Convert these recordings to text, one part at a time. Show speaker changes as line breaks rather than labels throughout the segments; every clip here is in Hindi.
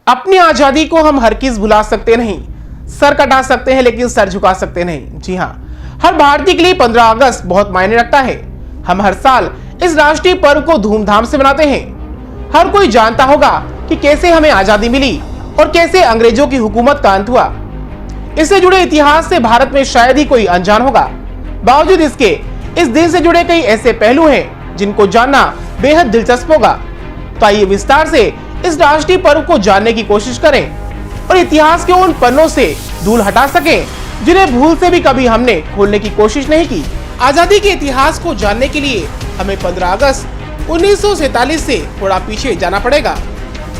अपनी आजादी को हम हर किस भुला सकते नहीं, सर कटा सकते हैं लेकिन सर झुका सकते नहीं। जी हाँ, हर भारतीय के लिए 15 अगस्त बहुत मायने रखता है। हम हर साल इस राष्ट्रीय पर्व को धूमधाम से मनाते हैं। हर कोई जानता होगा कि कैसे हमें आजादी मिली और कैसे अंग्रेजों की हुकूमत का अंत हुआ। इससे जुड़े इतिहास से भारत में शायद ही कोई अनजान होगा। बावजूद इसके इस दिन से जुड़े कई ऐसे पहलू हैं जिनको जानना बेहद दिलचस्प होगा। तो आइए विस्तार से इस राष्ट्रीय पर्व को जानने की कोशिश करें और इतिहास के उन पन्नों से धूल हटा सकें जिन्हें भूल से भी कभी हमने खोलने की कोशिश नहीं की। आजादी के इतिहास को जानने के लिए हमें 15 अगस्त 1947 से थोड़ा पीछे जाना पड़ेगा।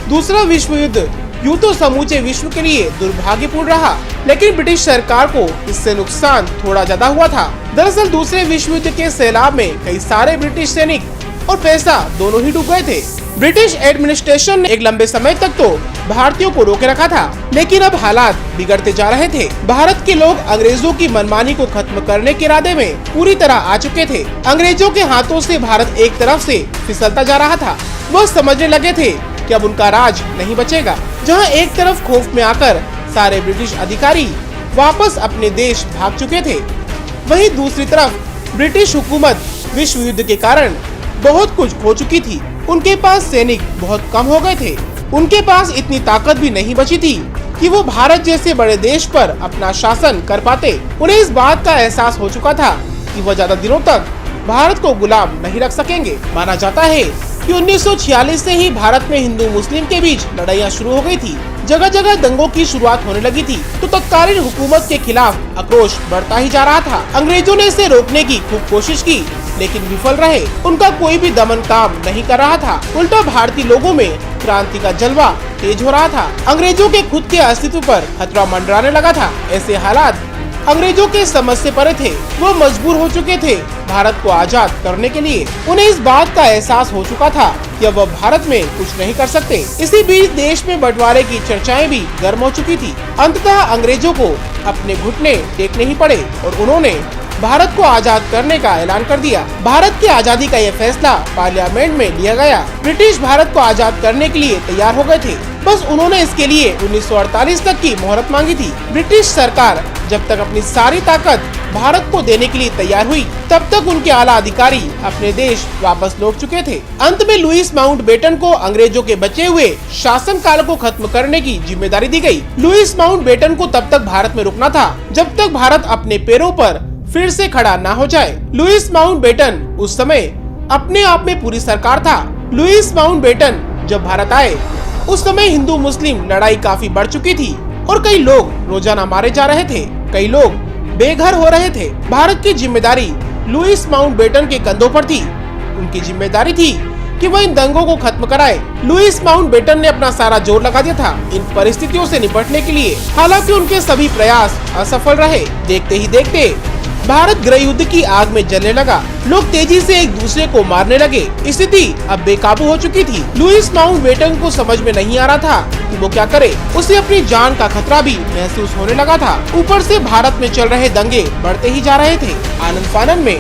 दूसरा विश्व युद्ध यूं तो समूचे विश्व के लिए दुर्भाग्यपूर्ण रहा, लेकिन ब्रिटिश सरकार को इससे नुकसान थोड़ा ज्यादा हुआ था। दरअसल दूसरे विश्व युद्ध के सैलाब में कई सारे ब्रिटिश सैनिक और पैसा दोनों ही डूब गए थे। ब्रिटिश एडमिनिस्ट्रेशन ने एक लंबे समय तक तो भारतीयों को रोके रखा था, लेकिन अब हालात बिगड़ते जा रहे थे। भारत के लोग अंग्रेजों की मनमानी को खत्म करने के इरादे में पूरी तरह आ चुके थे। अंग्रेजों के हाथों से भारत एक तरफ से फिसलता जा रहा था। वह समझने लगे थे कि अब उनका राज नहीं बचेगा। जहां एक तरफ खौफ में आकर सारे ब्रिटिश अधिकारी वापस अपने देश भाग चुके थे, वहीं दूसरी तरफ ब्रिटिश हुकूमत विश्व युद्ध के कारण बहुत कुछ खो चुकी थी। उनके पास सैनिक बहुत कम हो गए थे। उनके पास इतनी ताकत भी नहीं बची थी कि वो भारत जैसे बड़े देश पर अपना शासन कर पाते। उन्हें इस बात का एहसास हो चुका था कि वह ज्यादा दिनों तक भारत को गुलाम नहीं रख सकेंगे। माना जाता है कि 1946 से ही भारत में हिंदू मुस्लिम के बीच लड़ाइयाँ शुरू हो गई थी। जगह जगह दंगों की शुरुआत होने लगी थी, तो तत्कालीन हुकूमत के खिलाफ आक्रोश बढ़ता ही जा रहा था। अंग्रेजों ने इसे रोकने की खूब कोशिश की, लेकिन विफल रहे। उनका कोई भी दमन काम नहीं कर रहा था। उल्टा भारतीय लोगों में क्रांति का जलवा तेज हो रहा था। अंग्रेजों के खुद के अस्तित्व पर खतरा मंडराने लगा था। ऐसे हालात अंग्रेजों के समझ से परे थे। वो मजबूर हो चुके थे भारत को आजाद करने के लिए। उन्हें इस बात का एहसास हो चुका था कि अब वह भारत में कुछ नहीं कर सकते। इसी बीच देश में बंटवारे की चर्चाएं भी गर्म हो चुकी थी। अंततः अंग्रेजों को अपने घुटने टेकने ही पड़े और उन्होंने भारत को आजाद करने का ऐलान कर दिया। भारत की आजादी का यह फैसला पार्लियामेंट में लिया गया। ब्रिटिश भारत को आजाद करने के लिए तैयार हो गए थे, बस उन्होंने इसके लिए 1948 तक की मोहलत मांगी थी। ब्रिटिश सरकार जब तक अपनी सारी ताकत भारत को देने के लिए तैयार हुई, तब तक उनके आला अधिकारी अपने देश वापस लौट चुके थे। अंत में लुईस माउंटबेटन को अंग्रेजों के बचे हुए शासन काल को खत्म करने की जिम्मेदारी दी गई। लुईस माउंटबेटन को तब तक भारत में रुकना था जब तक भारत अपने पैरों पर फिर से खड़ा ना हो जाए। लुईस माउंटबेटन उस समय अपने आप में पूरी सरकार था। लुईस माउंटबेटन जब भारत आए, उस समय हिंदू मुस्लिम लड़ाई काफी बढ़ चुकी थी और कई लोग रोजाना मारे जा रहे थे। कई लोग बेघर हो रहे थे। भारत की जिम्मेदारी लुईस माउंटबेटन के कंधों पर थी। उनकी जिम्मेदारी थी कि वह इन दंगों को खत्म कराए। लुईस माउंटबेटन ने अपना सारा जोर लगा दिया था इन परिस्थितियों से निपटने के लिए। हालांकि उनके सभी प्रयास असफल रहे। देखते ही देखते भारत गृह युद्ध की आग में जलने लगा। लोग तेजी से एक दूसरे को मारने लगे। स्थिति अब बेकाबू हो चुकी थी। लुईस माउंटबेटन को समझ में नहीं आ रहा था कि वो क्या करे। उसे अपनी जान का खतरा भी महसूस होने लगा था। ऊपर से भारत में चल रहे दंगे बढ़ते ही जा रहे थे। आनंद फानन में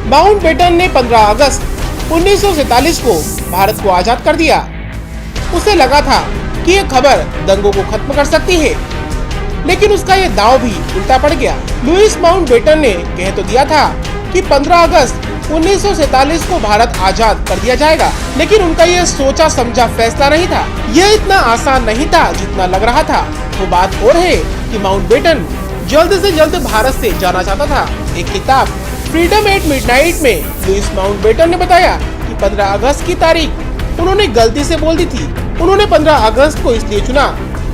माउंटबेटन ने 15 अगस्त 1947 को भारत को आजाद कर दिया। उसे लगा था कि ये खबर दंगों को खत्म कर सकती है, लेकिन उसका ये दांव भी उल्टा पड़ गया। लुईस माउंटबेटन ने कह तो दिया था कि 15 अगस्त 1947 को भारत आजाद कर दिया जाएगा, लेकिन उनका ये सोचा समझा फैसला नहीं था। यह इतना आसान नहीं था जितना लग रहा था। वो बात और है कि माउंटबेटन जल्द से जल्द भारत से जाना चाहता था। एक किताब फ्रीडम एट मिडनाइट में लुईस माउंटबेटन ने बताया कि 15 अगस्त की तारीख उन्होंने गलती से बोल दी थी। उन्होंने 15 अगस्त को इसलिए चुना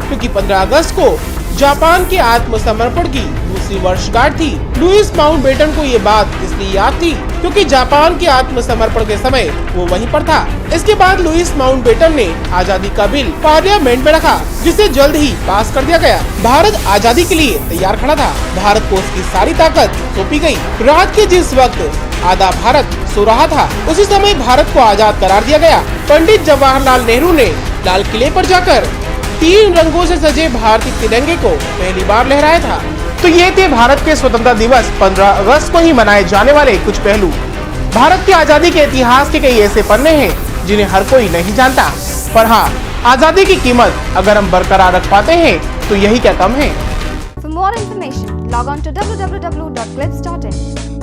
क्योंकि 15 अगस्त को जापान के आत्मसमर्पण की दूसरी वर्षगांठ थी। लुईस माउंटबेटन को ये बात इसलिए याद थी क्योंकि जापान के आत्मसमर्पण के समय वो वहीं पर था। इसके बाद लुईस माउंटबेटन ने आजादी का बिल पार्लियामेंट में रखा, जिसे जल्द ही पास कर दिया गया। भारत आजादी के लिए तैयार खड़ा था। भारत को उसकी सारी ताकत सौंपी गई। रात के जिस वक्त आधा भारत सो रहा था, उसी समय भारत को आजाद करार दिया गया। पंडित जवाहरलाल नेहरू ने लाल किले पर जाकर 3 रंगों से सजे भारतीय तिरंगे को पहली बार लहराया था। तो ये थे भारत के स्वतंत्रता दिवस 15 अगस्त को ही मनाए जाने वाले कुछ पहलू। भारत की आजादी के इतिहास के कई ऐसे पन्ने हैं जिन्हें हर कोई नहीं जानता। पर हाँ, आजादी की कीमत अगर हम बरकरार रख पाते हैं तो यही क्या कम है।
For more information, log on to www.clips.in.